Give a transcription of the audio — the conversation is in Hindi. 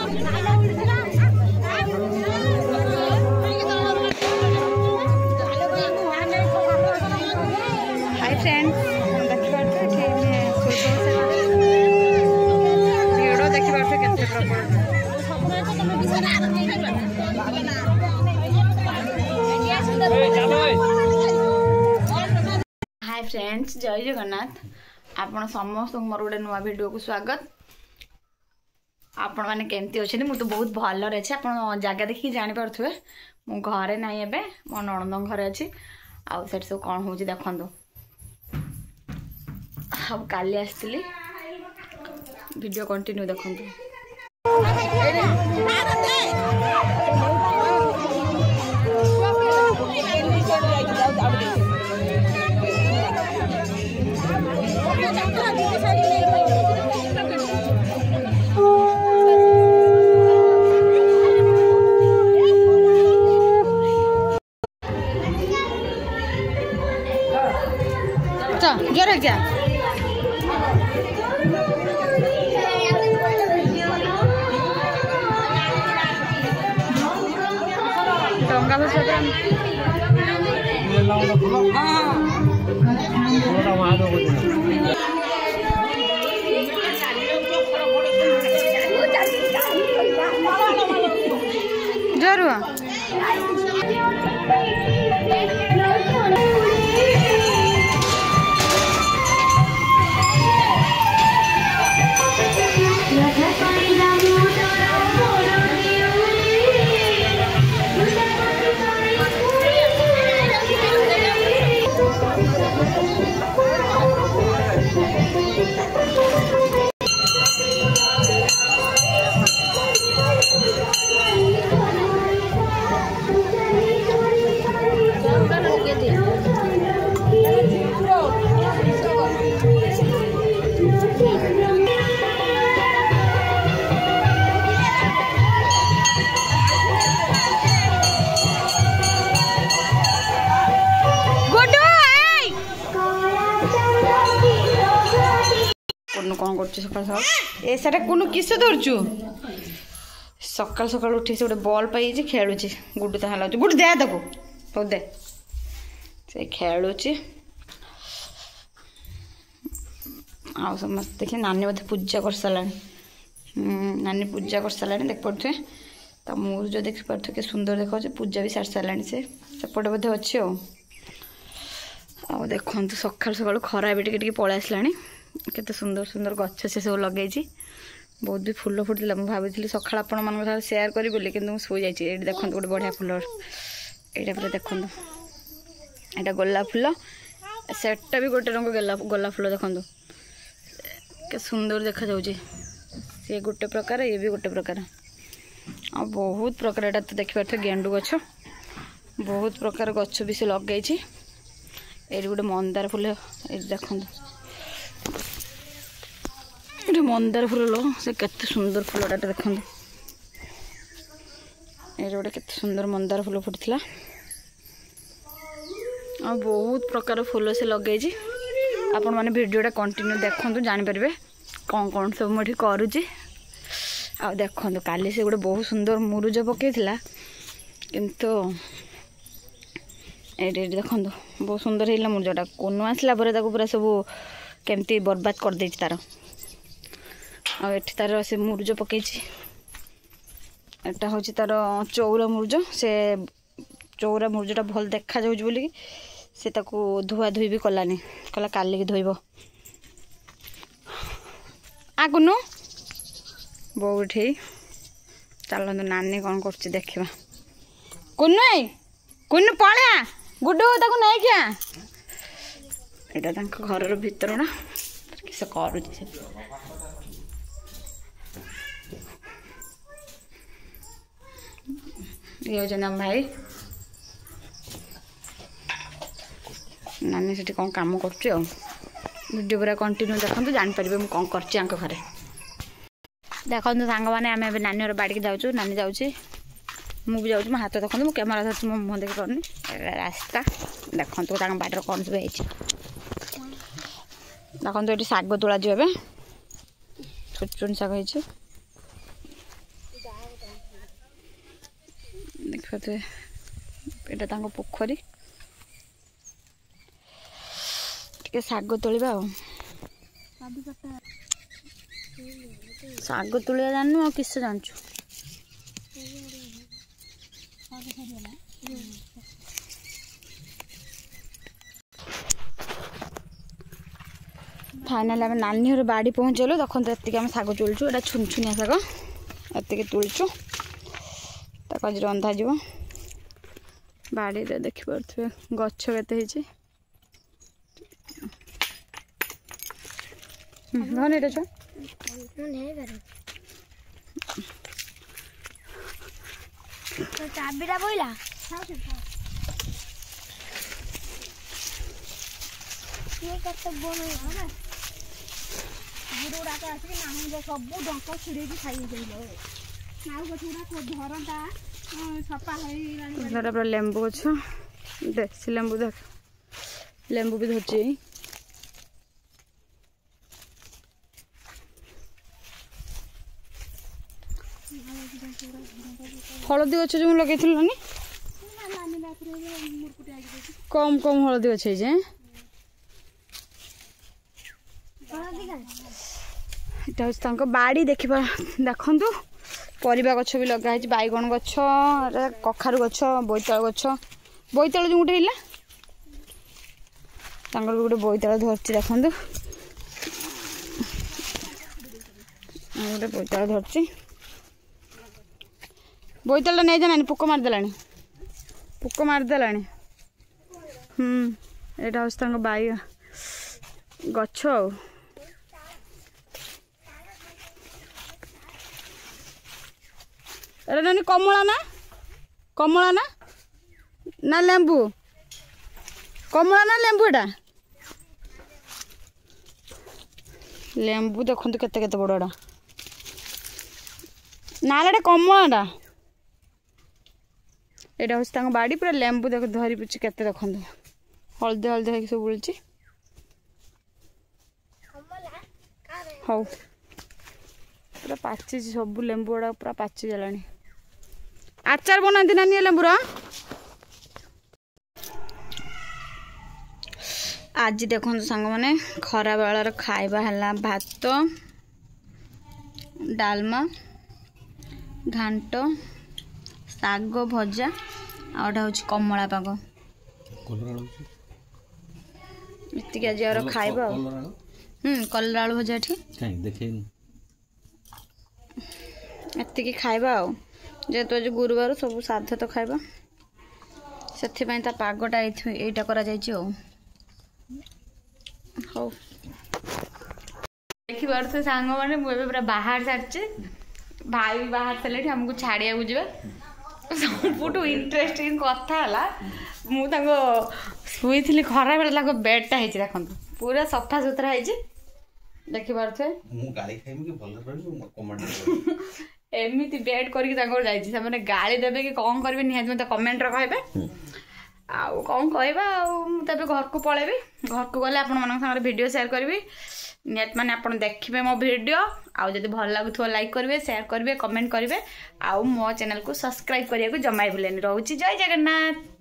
हाय फ्रेंड्स हाय फ्रेंड्स जय जगन्नाथ आपण समस्त मोर गोटे नुआ वीडियो को स्वागत। आपण माने केमती अच्छे मुझे तो बहुत भल अच्छे आप जगह देखिए जानीपे मु घरे ना एबे मो नणंद घरे अच्छी आउ से सब कौन हो देखु अब काली आसती वीडियो कंटिन्यू देखु जोर क्या डंगा जोर कौन कर सकाल सकाल ए सारा कुनु किस धरचु सकाल सकाल उठी से गोटे बॉल पाई खेलुची गुड्डू तो हलाउची गुड्डू दे ताको तो दे से खेलुची आ समस्त देखिए नानी बोधे पूजा कर सारा नानी पूजा कर सारा देख पड़े तो मुझ जो देख पार्थ के सुंदर देखा पूजा भी सारी सारा से सेपटे बोधे अच्छे आ देखो सकाल सकाल खरा भी टे पलि आसला केते सुंदर सुंदर गच्छ से सब लगे बहुत भी फुल फुटला मुझे भावी सकाल आपण मान सेयार करी बोली कि शोई जाइए देखो गोटे बढ़िया फुल यहाँ पूरा देखो यहाँ गोलाप फुल सेटा भी गोटे रंग गोलाप फुल देखो के सुंदर देखा जाऊँगी सी गोटे प्रकार ये भी गोटे प्रकार आ बहुत प्रकार यहाँ तो देखिए गेंडू गछ बहुत प्रकार गछ भी से लगे ये गोटे मंदार फुल ये देखो ये मंदार फुल से केते सुंदर फुलटा देखो ये गोटे केते सुंदर मंदार फुल फुटला आ बहुत प्रकार फुल से लगे आपण मैंने वीडियोटा कंटिन्यू देखु जानीपर कौन कौन सब मुझे करुँची आ देखो काली से गोटे बहुत सुंदर मुरुज पकई किंतु ये देखो बहुत सुंदर है मुरुजटा कोनु आसला पूरा सब केमती बर्बाद कर दे तार आठ तार से मुरुज पकई एटा हूँ तार चौरा मुरुज से चौरा मुरुजटा भल देखा जाऊँ बोली से ताको धुआ धुई भी कलानी कहला काली धोब आगुनु बो उठे चलत नानी कौन कर देखा कुनु कुनु पड़ा गुड्डू ताको नहीं क्या यहाँ घर भीतर ना किस कर ये भाई नानी से कौन काम कर वीडियो पूरा कंटिन्यू देखो जानीपर मुझे कौन कर घरे देखो सांग मैंने आम नानी बाड़ी की जाऊँ नानी जाऊँगी मुझे जाऊँ मो हाथ देखो मुझे कैमेरा धरती मो मुँह देख पानी रास्ता देखो बाटर कौन सब देखो ये शाग तोड़ा जी छोट छोट शाग देखते यहाँ पोखरी टे शाग तोलिबा शाग तुलिया जानू आ किस जानचु फाइनाल आम नानी घर बाड़ी पहुँचल देखते एति आम शाग तुलचु एटा छुनछुनिया शाग एति तुलचु आज रंधा जीव बाड़ी देखिपे गछ केते धनी रे चाबीटा बोइला सब डंक छिड़े खाई धरता सफा पूरा लेंबू गछ देसी लेंबू देख लेंबू भी धरची हलदी गछ जो लगे नानी कम कम हलदी गछ यहाँ बाड़ी देखा देखु परिवा गछ भी लगाई बैगण गछ कखारु गछ बोईताल गछ बोईताल जो गोटे गोटे बोईताल धरती देखु गोटे बोईताल धरती बोईताल नहीं जाना पोक मारिदेला पोक मारिदेला यहाँ हूँ बाई गछ अरे नानी कमला ना ना लेंबू कमला ना लेंबू एटा लेंबू देखो केते केते बड़ एटा नाला कमला एटा हूँ बाड़ी पूरा लेंबू देख धरी पुची केते देखो हलदी हलदी है सब बुलची हौ पूरा पाची सब लेंबू गुड़ा पूरा पाची गलानी आचार बनाती नानी लेंबूर आज देखो सांग मैंने खरा बेलार खाइबा है भात डालमा घांट साग भजा आउटा हूँ कमला पाग इतनी आज और खाइबा कलरा आलू भजा एतिकी खाइबा जेहेतु आज गुरुवार सब साधा तो खाइबा से पागटा यहीटा करा हौ देखिए सांग मैंने मुझे पूरा बाहर सारी भाई भी बाहर सारे आमको छाड़िया जा सब इंटरेस्टिंग कथा मुझे खरा बेला बेडटा है देखो पूरा सफा सुतरा है देखी पारे एमती बेड करके गाड़ी देवे कि कौन करेंगे निहाती मत कमेंट कहे आउ कौन कहवा तबे घर को पलैबी घर को गले आप वीडियो शेयर करी निहाती मैंने आप देखिए मो वीडियो आउ जब भल लगुव लाइक करेंगे शेयर करेंगे कमेंट करेंगे आउ मो चैनल को सब्सक्राइब करने को जमा भूलें रोची जय जगन्नाथ।